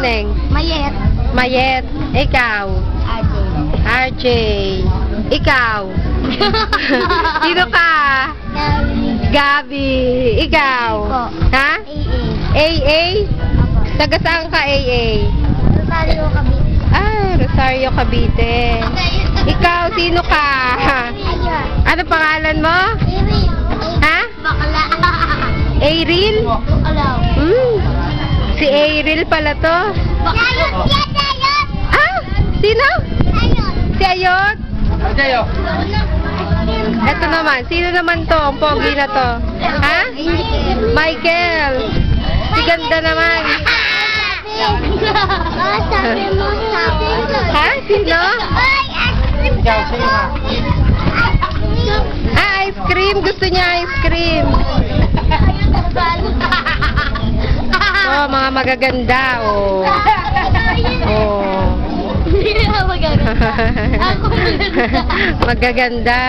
Neng? Mayet. Mayet. Ikaw? RJ. RJ. Ikaw? Sino ka? Gabi. Ikaw? Po. Ha? AA? Taga saan ka, AA? Rosario Cavite. Ah, Rosario Cavite. Ikaw, sino ka? Ayun. Ano pangalan mo? Iri. Ha? Bakla. Ariel? Alaw. Si Ariel pala to. Ayun. Ah, sino? Ayun. Si Ayot? Ajayo. Ito naman, sino naman to? Ang pogi na to. Ha? Michael. Si ganda naman. Sabi mo, sabi mo. Ha? Sino? Ay, ice cream. Ikaw, sino ka? Ah, ice cream. Gusto niya ice cream. Oh, mga magaganda. Oh. Oh. Hindi na maganda. Ako maganda. Magaganda.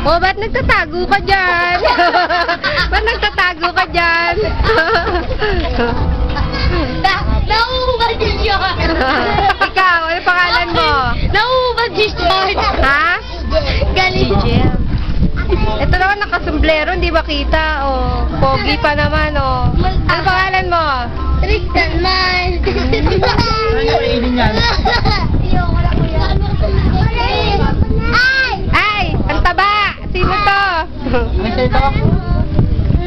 Oh, ba't nagtatago ka dyan? Ba't nagtatago ka dyan? Nauubad din yun. Ikaw, ano pangalan mo? Nauubad din yun. Ha? Galing. Ito naman nakasomblero, hindi ba kita? Oh, pogi pa naman, oh. Ano pangalan mo? Tristan man. Ano yung kainin yan? Ayoko na kuya. Ay! Ay, ang taba! Sino to? Ano siya ito?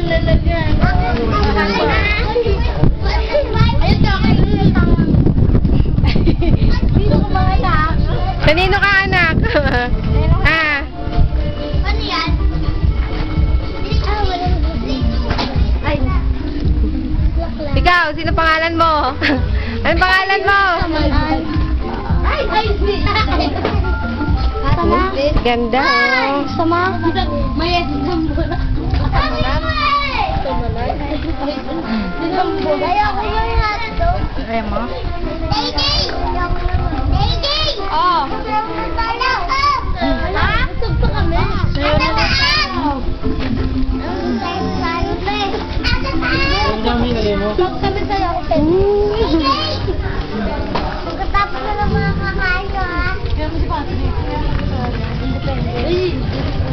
Lalagyan. Ayun to. Dito ko mga anak. Kanino ka, anak? Ha? Ano yan? Ah, walang gusto. Ay. Ikaw, sino pangalan mo? Anong pangalan mo? Ay, ay, Sama. Ganda, oh. Sama. Mayet. Ayoko yung hotdog. Ay mo? Day-day! Day-day! Oh. Ha? Busog pa kami. Ang dami na mo. Kami sa'yo. Pagkatapos na lang mga kakain ko, ha?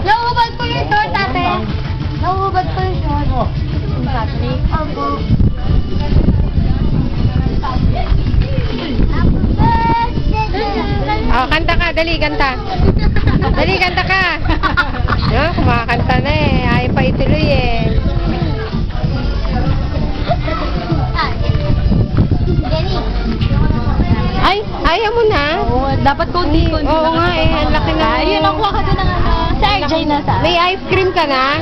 Nauubad ko yung short, ate. Nauubad ko yung short. Patrick? Opo. Oh, kanta ka, dali, kanta. Dali, kanta ka. Ah, kumakanta na eh. Ayaw pa ituloy eh. Jenny. Ay, ayaw mo na. Oo, dapat konti-konti. Oo nga eh, ang laki na. Ayun, nakuha ka doon ng sa RJ na sa. May ice cream ka na?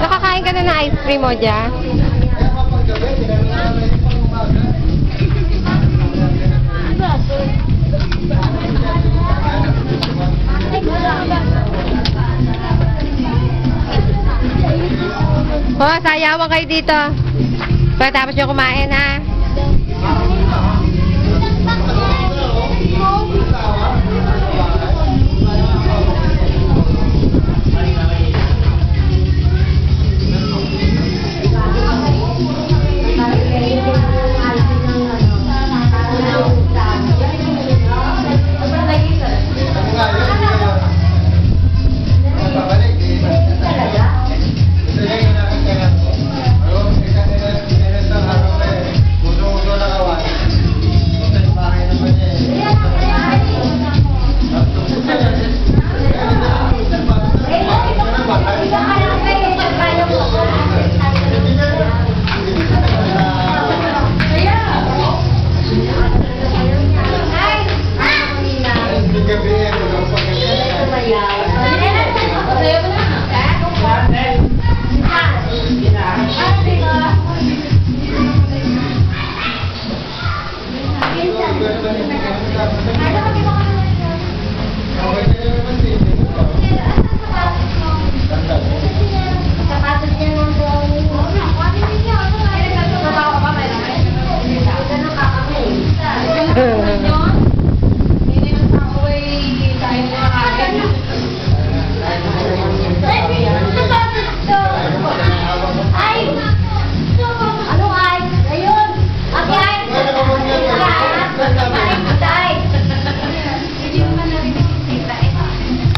Nakakain ka na ng ice cream mo dyan? Oh, sayawan kayo dito. Pagkatapos nyo kumain, ha?